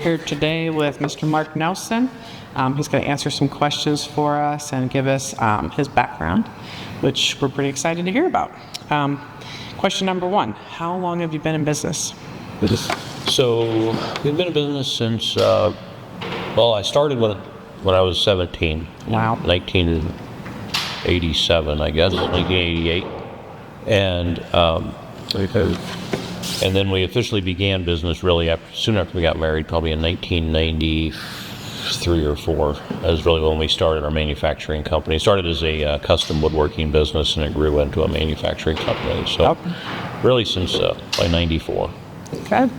Here today with Mr. Mark Nelson. He's going to answer some questions for us and give us his background, which we're pretty excited to hear about. Question number one, how long have you been in business? So we've been in business since, I started when I was 17. Wow. 1987, I guess, 1988. And then we officially began business really soon after we got married, probably in 1993 or 4. That was really when we started our manufacturing company. It started as a custom woodworking business, and it grew into a manufacturing company. So really since by 94. Okay.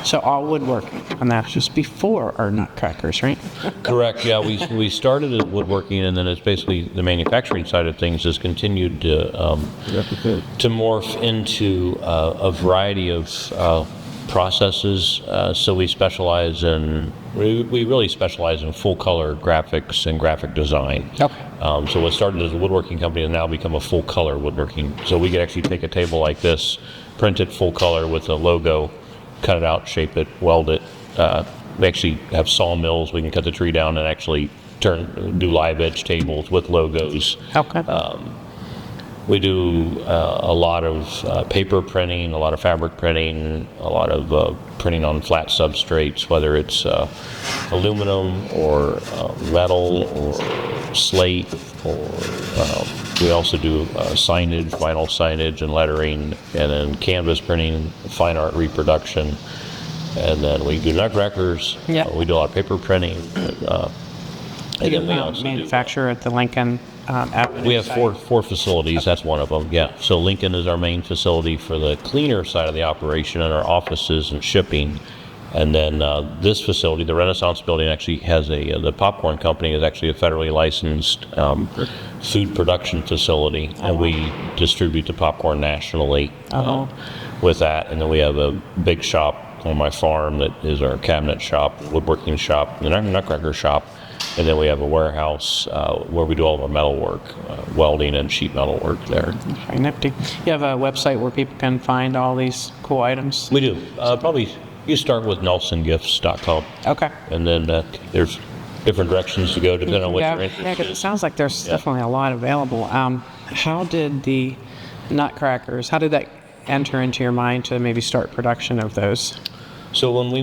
So all woodworking, and that's just before our nutcrackers, right? Correct. Yeah, we started at woodworking, and then it's basically the manufacturing side of things has continued to morph into a variety of processes. So we really specialize in full color graphics and graphic design. Okay. So what started as a woodworking company has now become a full color woodworking. So we could actually take a table like this, print it full color with a logo, cut it out, shape it, weld it. We actually have sawmills. We can cut the tree down and actually do live edge tables with logos. Okay. We do a lot of paper printing, a lot of fabric printing, a lot of printing on flat substrates, whether it's aluminum or metal or slate, or we also do signage, vinyl signage and lettering, and then canvas printing, fine art reproduction, and then we do nutcrackers. Yeah. We do a lot of paper printing. And then we also manufacture at the Lincoln Avenue. We have four facilities. That's one of them. Yeah. So Lincoln is our main facility for the cleaner side of the operation, and our offices and shipping. And then this facility, the Renaissance Building, actually has the popcorn company is actually a federally licensed food production facility, and we distribute the popcorn nationally with that. And then we have a big shop on my farm that is our cabinet shop, woodworking shop, and our nutcracker shop. And then we have a warehouse where we do all of our metal work, welding and sheet metal work there. Very nifty. You have a website where people can find all these cool items? We do. Probably you start with nelsongifts.com. Okay. And then there's different directions to go depending on what you're interested in. Yeah, 'cause it sounds like there's definitely a lot available. How did the nutcrackers, how did that enter into your mind to maybe start production of those? So when we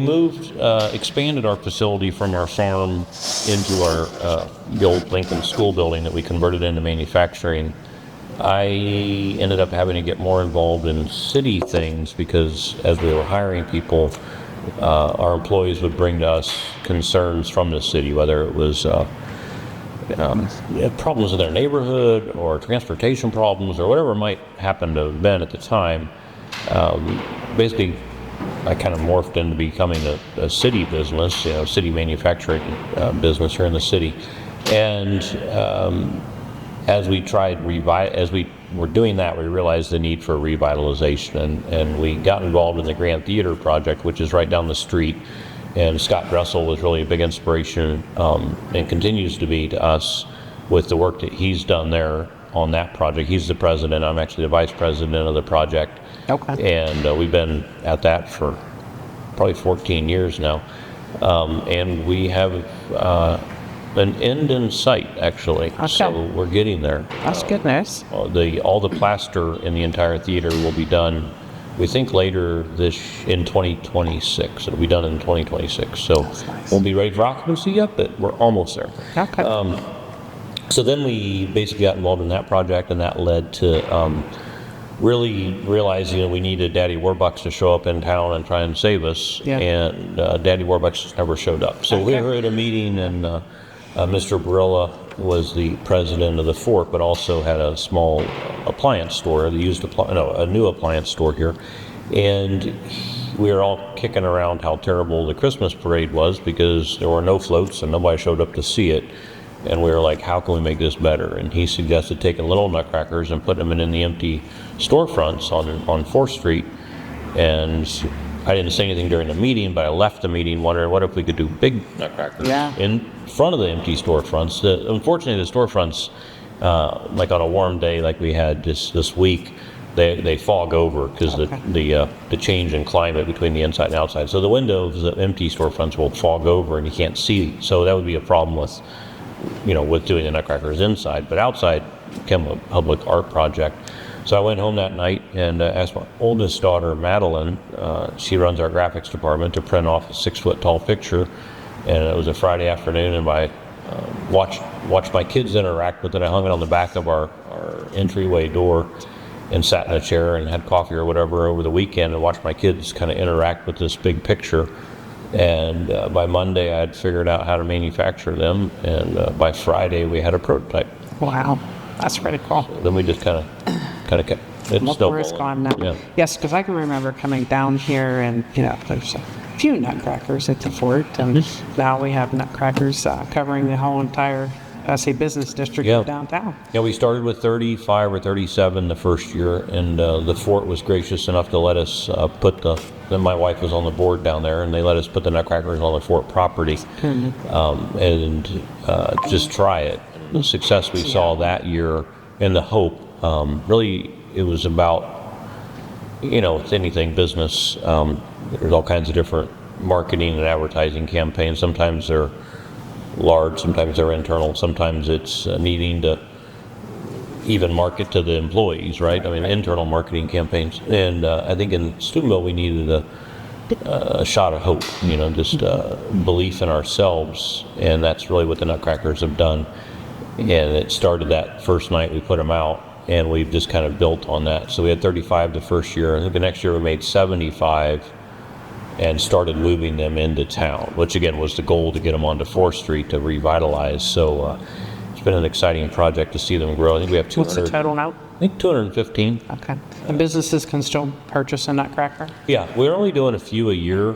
expanded our facility from our farm into the old Lincoln School building that we converted into manufacturing, I ended up having to get more involved in city things because as we were hiring people, our employees would bring to us concerns from the city, whether it was problems in their neighborhood or transportation problems or whatever might happen to have been at the time. Basically, I kind of morphed into becoming a city business, city manufacturing business here in the city. And as we were doing that, we realized the need for revitalization, and we got involved in the Grand Theater project, which is right down the street. And Scott Dressel was really a big inspiration, and continues to be to us with the work that he's done there on that project. He's the president. I'm actually the vice president of the project. Okay. And we've been at that for probably 14 years now. And we have an end in sight, actually. Okay. So we're getting there. That's goodness. All the plaster in the entire theater will be done, we think, later in 2026. It'll be done in 2026. So nice. Won't be ready for occupancy yet, but we're almost there. Okay. So then we basically got involved in that project, and that led to really realizing we needed Daddy Warbucks to show up in town and try and save us. Yeah. And Daddy Warbucks just never showed up. So we were at a meeting, and Mr. Barilla was the president of the fort, but also had a small appliance store, a new appliance store here. And we were all kicking around how terrible the Christmas parade was because there were no floats and nobody showed up to see it. And we were like, how can we make this better? And he suggested taking little nutcrackers and putting them in the empty storefronts on 4th Street. And I didn't say anything during the meeting, but I left the meeting wondering what if we could do big nutcrackers in front of the empty storefronts. Unfortunately, the storefronts, like on a warm day like we had this week, they fog over because the change in climate between the inside and outside. So the windows, the empty storefronts will fog over and you can't see. So that would be a problem with, with doing the nutcrackers inside. But outside became a public art project. So I went home that night and asked my oldest daughter, Madeline, she runs our graphics department, to print off a 6-foot tall picture. And it was a Friday afternoon, and I watched my kids interact with it. I hung it on the back of our entryway door and sat in a chair and had coffee or whatever over the weekend and watched my kids kind of interact with this big picture. And by Monday, I had figured out how to manufacture them, and by Friday, we had a prototype. Wow, that's pretty cool. Then we just kind of kept it Look where it's snowballing. gone now. Yeah. Yes, because I can remember coming down here and, there's a few nutcrackers at the fort, and now we have nutcrackers covering the whole entire, business district of downtown. Yeah, we started with 35 or 37 the first year, and the fort was gracious enough to let us then my wife was on the board down there, and they let us put the nutcrackers on the fort property and just try it. The success we saw that year and the hope, really it was about, it's anything business. There's all kinds of different marketing and advertising campaigns. Sometimes they're large, sometimes they're internal, sometimes it's needing to even market to the employees, right? I mean, internal marketing campaigns. And I think in Steubenville we needed a shot of hope, just belief in ourselves, and that's really what the nutcrackers have done. And it started that first night we put them out, and we've just kind of built on that. So we had 35 the first year. I think the next year we made 75 and started moving them into town, which again was the goal, to get them onto 4th Street to revitalize. So it's been an exciting project to see them grow. I think we have 200. What's the total now? I think 215. Okay. And businesses can still purchase a nutcracker? Yeah, we're only doing a few a year.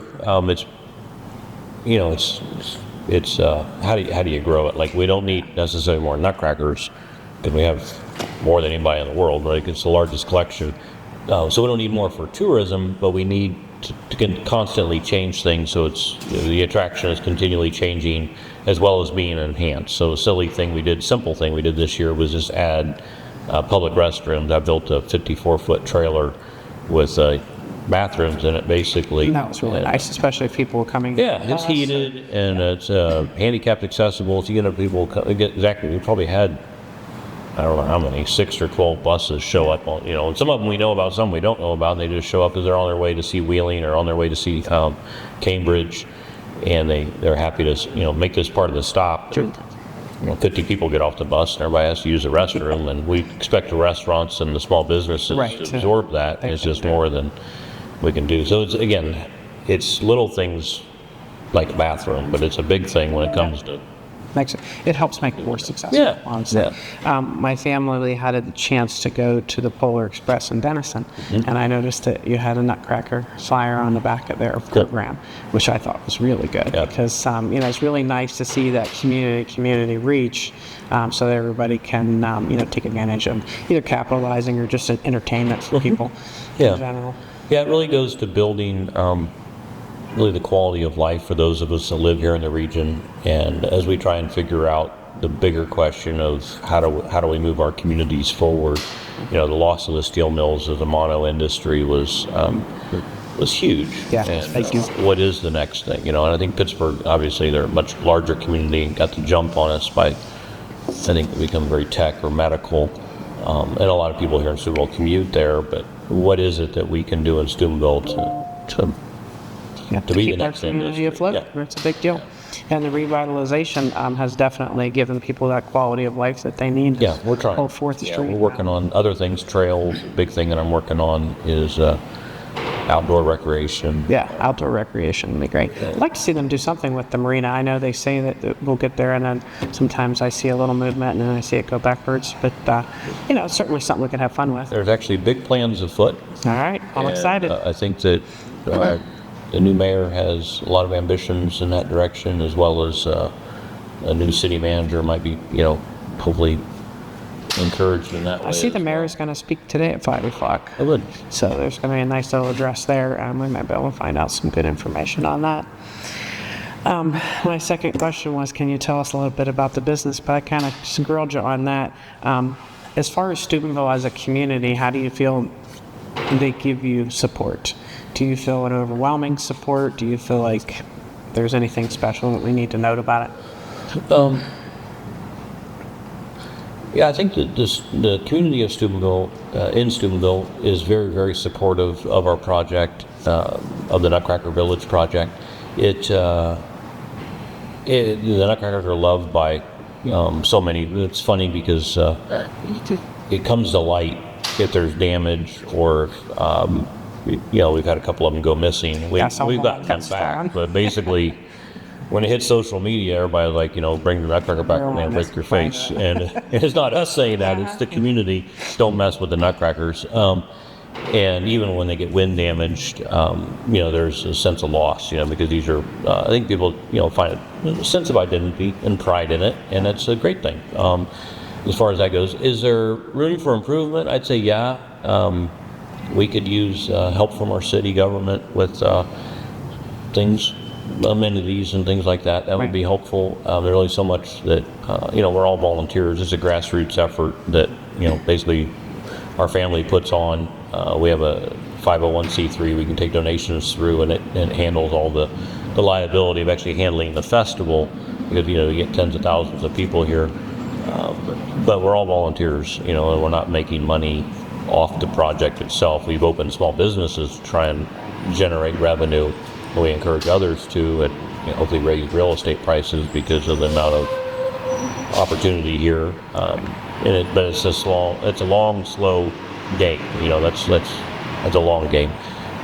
It's how do you grow it? Like, we don't need necessarily more nutcrackers because we have more than anybody in the world, right? It's the largest collection. So we don't need more for tourism, but we need to constantly change things, so it's the attraction is continually changing as well as being enhanced. So a simple thing we did this year was just add public restrooms. I built a 54-foot trailer with bathrooms in it, basically. And that was really nice, especially if people were coming. Yeah, it's heated and it's handicapped accessible. So people exactly. We probably had, I don't know how many, 6 or 12 buses show up on, and some of them we know about, some we don't know about, and they just show up because they're on their way to see Wheeling or on their way to see Cambridge, and they're happy to, make this part of the stop. Sure. 50 people get off the bus and everybody has to use the restroom, and we expect the restaurants and the small businesses to absorb that. It's just more than we can do. So it's little things like a bathroom, but it's a big thing when it comes to It helps make it more successful, honestly. Yeah. My family had a chance to go to the Polar Express in Denison, and I noticed that you had a nutcracker flyer on the back of their program, which I thought was really good because, it's really nice to see that community reach so that everybody can, take advantage of either capitalizing or just entertainment for people in general. Yeah, it really goes to building really the quality of life for those of us that live here in the region, and as we try and figure out the bigger question of how do we move our communities forward, the loss of the steel mills as a mono industry was huge. Yeah, and, thank you. What is the next thing? And I think Pittsburgh, obviously, they're a much larger community and got the jump on us by, I think, become very tech or medical, and a lot of people here in Steubenville commute there. But what is it that we can do in Steubenville to to be keep the our next community industry? afloat. It's a big deal. And the revitalization has definitely given people that quality of life that they need. Yeah, we're trying. Whole 4th Street. We're working on other things. Trails, big thing that I'm working on is outdoor recreation. Yeah, outdoor recreation would be great. I'd like to see them do something with the marina. I know they say that we'll get there, and then sometimes I see a little movement, and then I see it go backwards. But, it's certainly something we can have fun with. There's actually big plans afoot. All right, I'm excited. I think that the new mayor has a lot of ambitions in that direction, as well as a new city manager might be, hopefully encouraged in that way. I see the mayor is going to speak today at 5 o'clock. I would. So there's going to be a nice little address there, and we might be able to find out some good information on that. My second question was, can you tell us a little bit about the business? But I kind of just grilled you on that. As far as Steubenville as a community, how do you feel they give you support? Do you feel an overwhelming support? Do you feel like there's anything special that we need to note about it? Yeah, I think that the community of Steubenville, in Steubenville, is very, very supportive of our project, of the Nutcracker Village project. The Nutcrackers are loved by so many. It's funny because it comes to light if there's damage or, we've had a couple of them go missing. We've gotten them back, but basically, when it hits social media, everybody's like, bring the Nutcracker back and break your face. And it's not us saying that, it's the community. Don't mess with the Nutcrackers. And even when they get wind damaged, there's a sense of loss, because these are, I think people, find a sense of identity and pride in it, and that's a great thing. As far as that goes, is there room for improvement? I'd say yeah. We could use help from our city government with things, amenities and things like that. That would be helpful. There's really so much that, we're all volunteers. It's a grassroots effort that, basically our family puts on. We have a 501c3 we can take donations through, and it handles all the liability of actually handling the festival, because, you get tens of thousands of people here. But we're all volunteers, and we're not making money off the project itself. We've opened small businesses to try and generate revenue. We encourage others to, and hopefully raise real estate prices because of the amount of opportunity here. But it's a long, slow game. That's a long game.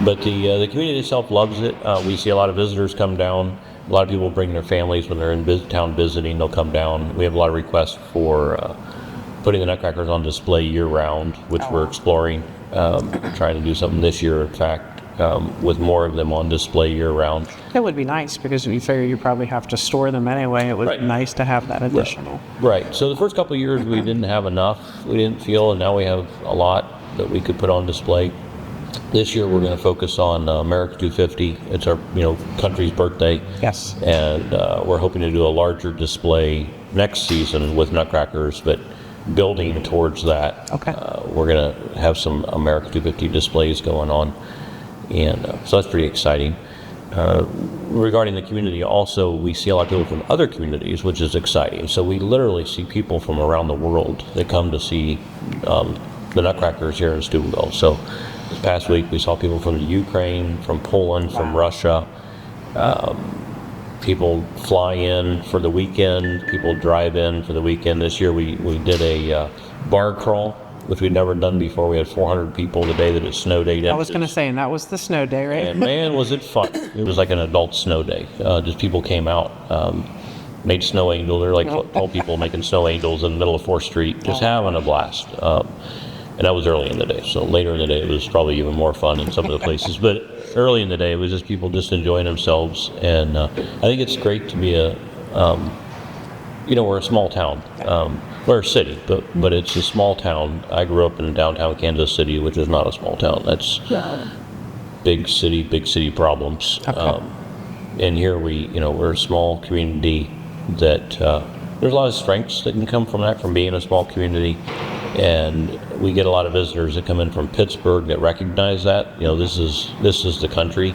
But the community itself loves it. We see a lot of visitors come down. A lot of people bring their families when they're in town visiting. They'll come down. We have a lot of requests for putting the Nutcrackers on display year-round, which we're exploring. Trying to do something this year, in fact. With more of them on display year-round. That would be nice, because you figure you probably have to store them anyway. It would be nice to have that additional. Right. So the first couple of years we didn't have enough, we didn't feel, and now we have a lot that we could put on display. This year we're going to focus on America 250. It's our country's birthday. Yes. And we're hoping to do a larger display next season with Nutcrackers, but building towards that. Okay. We're going to have some America 250 displays going on. And so that's pretty exciting. Regarding the community, also, we see a lot of people from other communities, which is exciting. So we literally see people from around the world that come to see the Nutcrackers here in Steubenville. So this past week, we saw people from the Ukraine, from Poland, from Russia. People fly in for the weekend. People drive in for the weekend. This year, we did a bar crawl, which we'd never done before. We had 400 people the day that it snowed 8 inches. I was going to say, and that was the snow day, right? And man, was it fun. It was like an adult snow day. Just people came out, made snow angels. They're like tall people making snow angels in the middle of 4th Street, just having a blast. And that was early in the day. So later in the day, it was probably even more fun in some of the places. But early in the day, it was just people just enjoying themselves. And I think it's great to be we're a small town. We're a city, but it's a small town. I grew up in downtown Kansas City, which is not a small town. That's big city problems. Okay. And here we're a small community that there's a lot of strengths that can come from that, from being a small community. And we get a lot of visitors that come in from Pittsburgh that recognize that. This is the country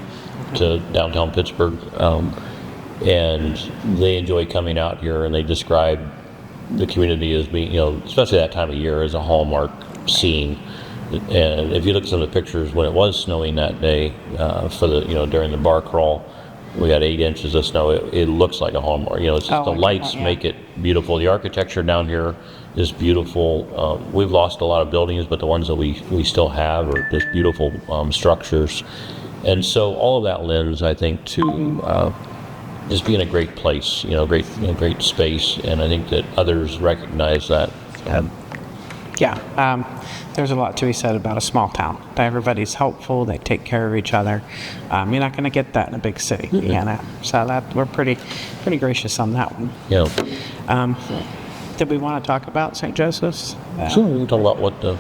to downtown Pittsburgh. And they enjoy coming out here, and they describe the community as being, especially that time of year, as a hallmark scene. And if you look at some of the pictures when it was snowing that day, for the during the bar crawl, we got 8 inches of snow. It looks like a hallmark. It's just the lights make it beautiful. The architecture down here is beautiful. We've lost a lot of buildings, but the ones that we still have are just beautiful structures. And so all of that lends, I think, to just being a great place, great space, and I think that others recognize that. There's a lot to be said about a small town. Everybody's helpful. They take care of each other. You're not going to get that in a big city. So that we're pretty gracious on that one. Yeah. Did we want to talk about St. Joseph's? Sure, we can talk about what the...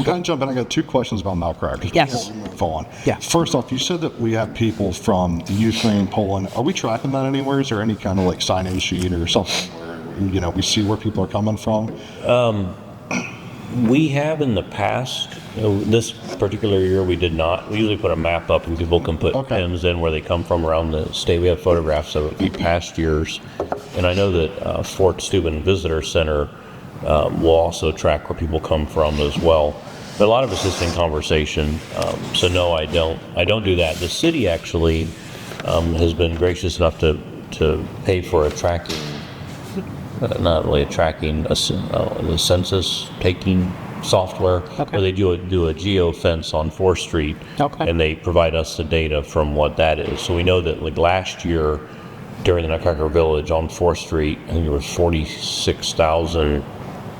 Can I jump in? I got 2 questions about Nutcrackers. Yes. Before we move on. Yeah. First off, you said that we have people from the Ukraine, Poland. Are we tracking that anywhere? Is there any kind of sign-in sheet or something where we see where people are coming from? We have in the past. This particular year we did not. We usually put a map up and people can put pins in where they come from around the state. We have photographs of past years. And I know that Fort Steubenville Visitor Center will also track where people come from as well. But a lot of it's just in conversation. So no, I don't do that. The city actually has been gracious enough to pay for a tracking, not really a tracking, the census taking software, where they do a geo-fence on 4th Street, and they provide us the data from what that is. So we know that like last year during the Nutcracker Village on 4th Street, I think there was 46,000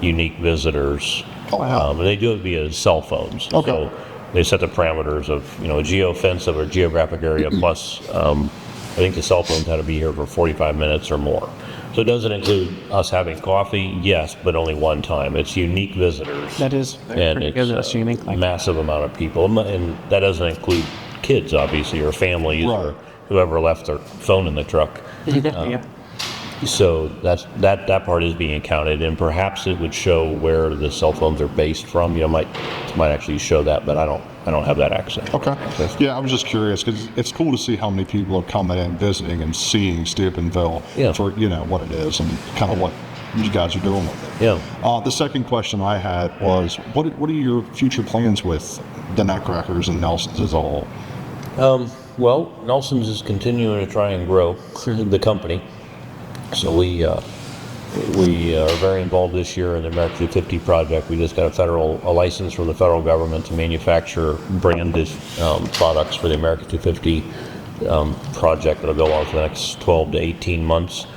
unique visitors. And they do it via cell phones. So they set the parameters of, a geo-fence of a geographic area plus, I think the cell phones had to be here for 45 minutes or more. So it doesn't include us having coffee, yes, but only one time. It's unique visitors. That is pretty good. That's unique. A massive amount of people. And that doesn't include kids, obviously, or families, or whoever left their phone in the truck. So that part is being counted, and perhaps it would show where the cell phones are based from. Might actually show that, but I don't have that access. Yeah, I was just curious because it's cool to see how many people are coming in, visiting, and seeing Steubenville for what it is and kind of what you guys are doing with it. The second question I had was, what are your future plans with the Nutcrackers and Nelson's as a whole? Well, Nelson's is continuing to try and grow the company. So we are very involved this year in the America 250 project. We just got a license from the federal government to manufacture branded products for the America 250 project that'll go on for the next 12 to 18 months.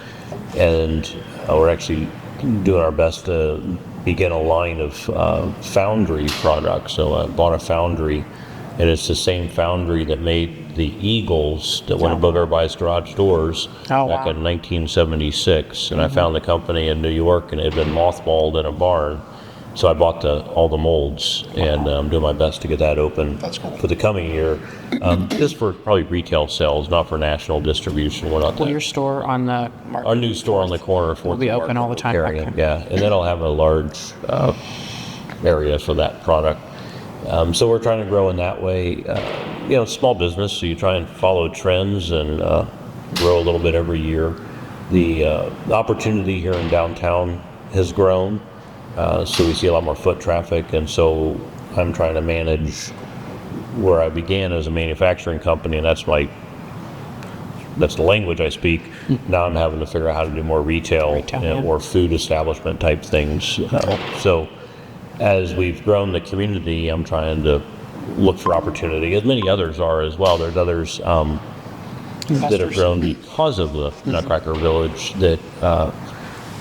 And we're actually doing our best to begin a line of foundry products. So I bought a foundry, and it's the same foundry that made the Eagles that went above everybody's garage doors back in 1976. And I found the company in New York, and it had been mothballed in a barn. So I bought all the molds, and I'm doing my best to get that open for the coming year. Just for probably retail sales, not for national distribution. We're not. Will your store on the market? Our new store on the corner will be open all the time. Yeah, and then I'll have a large area for that product. So we're trying to grow in that way. Small business, so you try and follow trends and grow a little bit every year. The opportunity here in downtown has grown, so we see a lot more foot traffic, and so I'm trying to manage where I began as a manufacturing company, and that's the language I speak. Now I'm having to figure out how to do more retail or food establishment type things. So as we've grown the community, I'm trying to look for opportunity, as many others are as well. There's others that have grown because of the Nutcracker Village that,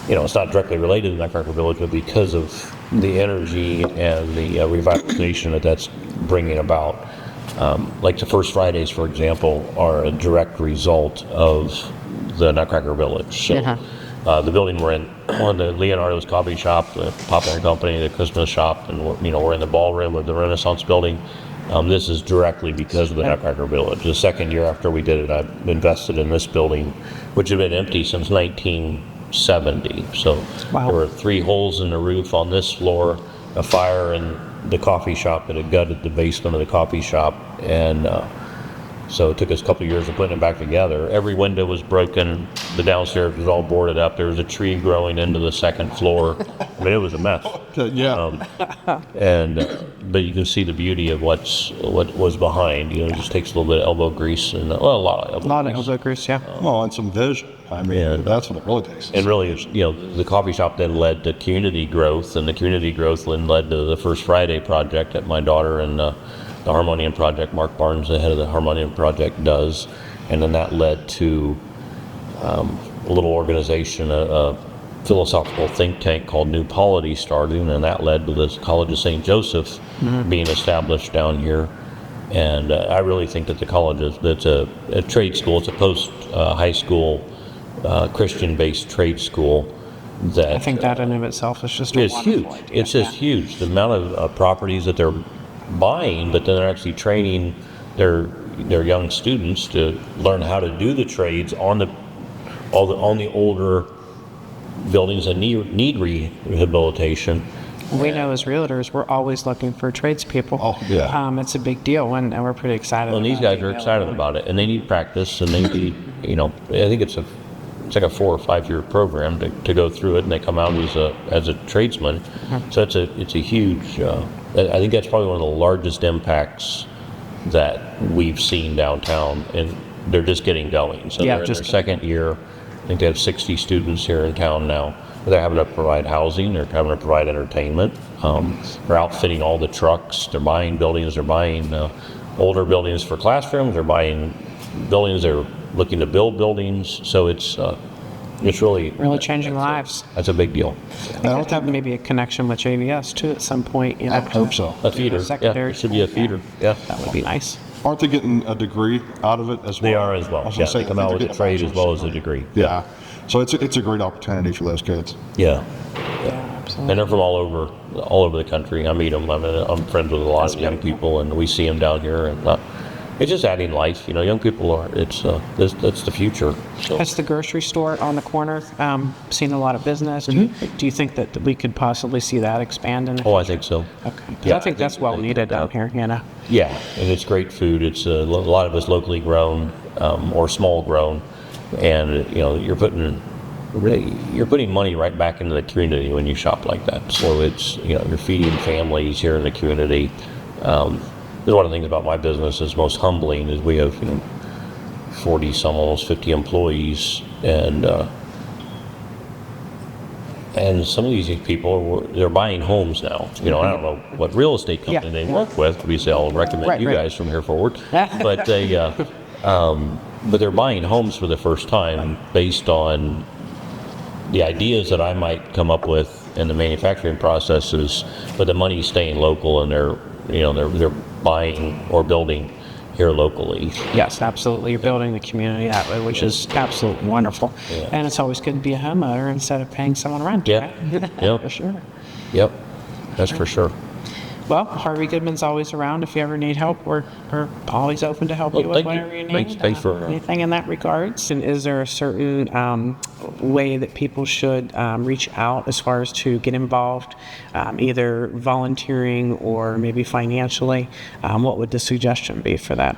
it's not directly related to the Nutcracker Village, but because of the energy and the revitalization that's bringing about. Like the First Fridays, for example, are a direct result of the Nutcracker Village. So, the building we're in, the Leonardo's coffee shop, the Popcorn Company, the Christmas shop, and we're in the ballroom of the Renaissance building. This is directly because of the Nutcracker Village. The second year after we did it, I invested in this building, which had been empty since 1970. So there were 3 holes in the roof on this floor, a fire in the coffee shop that had gutted the basement of the coffee shop, and so it took us a couple of years of putting it back together. Every window was broken. The downstairs was all boarded up. There was a tree growing into the second floor. I mean, it was a mess. But you can see the beauty of what was behind. It just takes a little bit of elbow grease and a lot of elbow grease. And some vision. I mean, that's what it really takes. And really, the coffee shop then led to community growth, and the community growth then led to the First Friday project that my daughter and the Harmonium Project, Mark Barnes, the head of the Harmonium Project, does. And then that led to a little organization, a philosophical think tank called New Polity starting, and that led to this College of St. Joseph being established down here. And I really think that the college it's a trade school. It's a post-high school Christian-based trade school. I think that in of itself is just a huge. Idea. It's just huge. The amount of properties that they're buying, but then they're actually training their young students to learn how to do the trades on the older buildings that need rehabilitation. We know as realtors, we're always looking for tradespeople. Oh, yeah. It's a big deal, and we're pretty excited. Well, and these guys are excited about it, and they need practice, and they need, I think it's like a 4 or 5 year program to go through it, and they come out as a tradesman. So it's a huge. I think that's probably one of the largest impacts that we've seen downtown, and they're just getting going. So they're in their second year. I think they have 60 students here in town now. They're having to provide housing. They're having to provide entertainment. They're outfitting all the trucks. They're buying buildings. They're buying older buildings for classrooms. They're buying buildings. They're looking to build buildings. So it's really changing lives. That's a big deal. I think have maybe a connection with JVS too at some point. I hope so. A feeder. Secondary. It should be a feeder. Yeah. That would be nice. Aren't they getting a degree out of it as well? They are as well. Yeah, they come out with a trade as well as a degree. Yeah. So it's a great opportunity for those kids. Yeah. Absolutely. And they're from all over the country. I meet them. I'm friends with a lot of young people, and we see them down here. And it's just adding life. Young people are. That's the future. So. Has the grocery store on the corner seen a lot of business? Do you think that we could possibly see that expand? I think so. Okay. Yeah, I think that's well needed down here. Yeah, and it's great food. It's a lot of it's locally grown or small grown, and you're putting money right back into the community when you shop like that. So it's you're feeding families here in the community. One of the things about my business is most humbling is we have 40 some almost 50 employees, and some of these people they're buying homes now. I don't know what real estate company they work with. We say I'll recommend you guys from here forward, but but they're buying homes for the first time based on the ideas that I might come up with in the manufacturing processes, but the money's staying local, and they're buying or building here locally. Yes, absolutely. You're building the community that way, which is absolutely wonderful. Yeah. And it's always good to be a homeowner instead of paying someone rent. Yeah. Right? Yep. For sure. Yep. That's for sure. Well, Harvey Goodman's always around if you ever need help. We're always open to help you with whatever you need. Thanks for anything in that regards. And is there a certain way that people should reach out as far as to get involved, either volunteering or maybe financially? What would the suggestion be for that?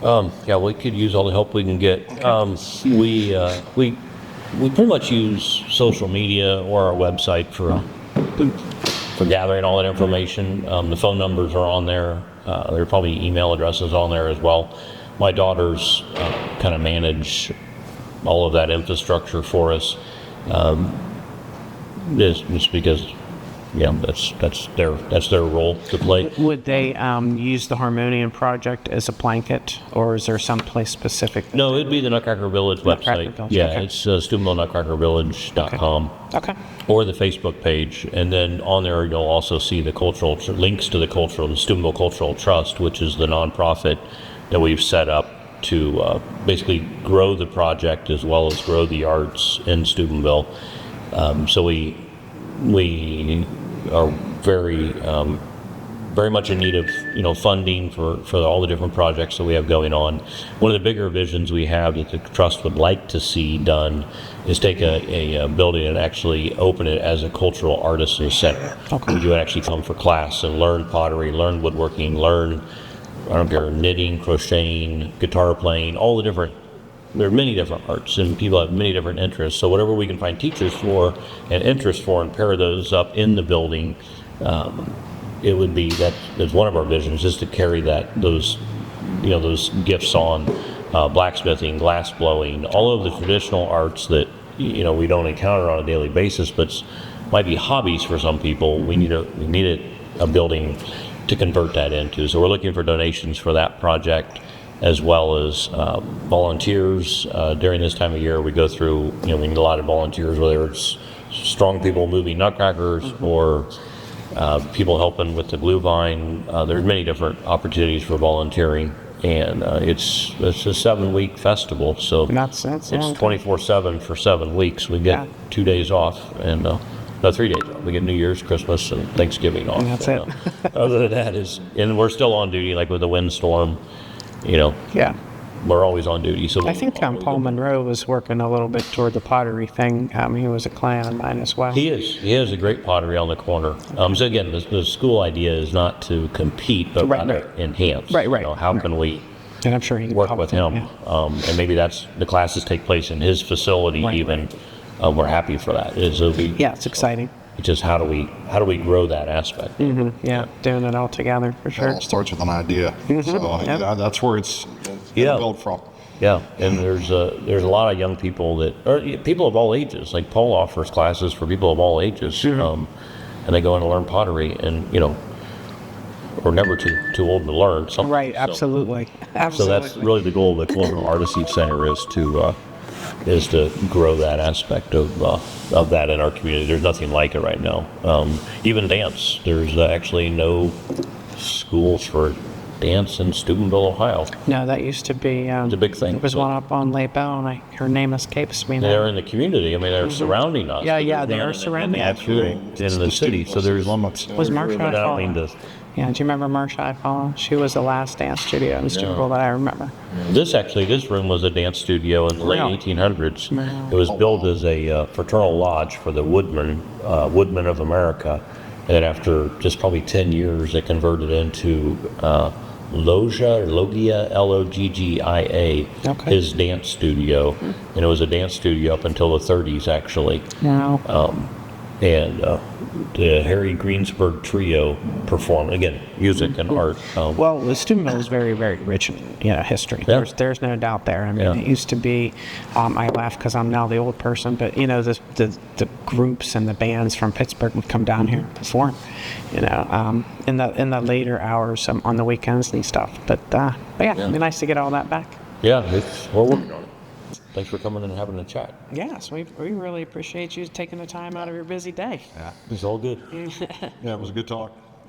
We could use all the help we can get. We pretty much use social media or our website for gathering all that information. The phone numbers are on there. There are probably email addresses on there as well. My daughters kind of manage all of that infrastructure for us. Just because, that's their role to play. Would they use the Harmonium project as a blanket, or is there some place specific? No, it'd be the Nutcracker Village website. It's Steubenville nutcrackervillage.com. Okay. Or the Facebook page, and then on there you'll also see the links to the Steubenville Cultural Trust, which is the nonprofit that we've set up to basically grow the project as well as grow the arts in Steubenville. So we are very much in need of funding for all the different projects that we have going on. One of the bigger visions we have that the trust would like to see done is take a building and actually open it as a cultural artisan center. Okay. You would actually come for class and learn pottery, learn woodworking, learn, I don't care, knitting, crocheting, guitar playing, all the different. There are many different arts, and people have many different interests. So whatever we can find teachers for and interest for, and pair those up in the building, it would be that's one of our visions, is to carry those gifts on, blacksmithing, glass blowing, all of the traditional arts that we don't encounter on a daily basis, but might be hobbies for some people. We need a building to convert that into. So we're looking for donations for that project, as well as volunteers. During this time of year, we go through, we need a lot of volunteers, whether it's strong people moving nutcrackers or people helping with the glue vine. There's many different opportunities for volunteering, and it's a 7-week festival, so it's 24/7 for 7 weeks. We get 2 days off, and 3 days off. We get New Year's, Christmas, and Thanksgiving off. And that's it. Other than that and we're still on duty, like with the windstorm. Yeah. we're always on duty. So I think Paul Monroe was working a little bit toward the pottery thing. He was a client of mine as well. He is. He has a great pottery on the corner. So again, the school idea is not to compete, but rather enhance. Right. How can we and I'm sure he can work with him? Yeah. And maybe that's the classes take place in his facility. We're happy for that. It's exciting. It's just how do we grow that aspect? Mm-hmm. Yeah, doing it all together for sure. It all starts with an idea. So that's where it's built from. Yeah, and there's a lot of young people people of all ages. Like Paul offers classes for people of all ages, and they go in to learn pottery, and we're never too old to learn something. Right, absolutely. So that's really the goal of the Colonial Artistry Center is to grow that aspect of that in our community. There's nothing like it right now. Even dance. There's actually no schools for dance in Steubenville, Ohio. No, that used to be. It's a big thing. There was one up on Lake Bell, and her name escapes me now. They're in the community. I mean, they're surrounding us. Yeah, they are surrounding us. Absolutely. In the city. So there's limits. Was Marsha Follow? Yeah, do you remember Marsha Follow? She was the last dance studio in Steubenville that I remember. This room was a dance studio in the late 1800s. It was built as a fraternal lodge for the woodmen of America. And then after just probably 10 years, it converted into Loggia, L-O-G-G-I-A, his dance studio. And it was a dance studio up until the 30s, actually. Wow. And the Harry Greensburg Trio performed, again, music and art. Well, Steubenville is very, very rich in history. Yeah. There's no doubt there. I mean, it used to be, I laugh because I'm now the old person, but, the groups and the bands from Pittsburgh would come down here and perform, in the later hours on the weekends and stuff. But it'd be nice to get all that back. Yeah, we're working on it. Thanks for coming and having a chat. Yes, we really appreciate you taking the time out of your busy day. Yeah, It's all good. it was a good talk.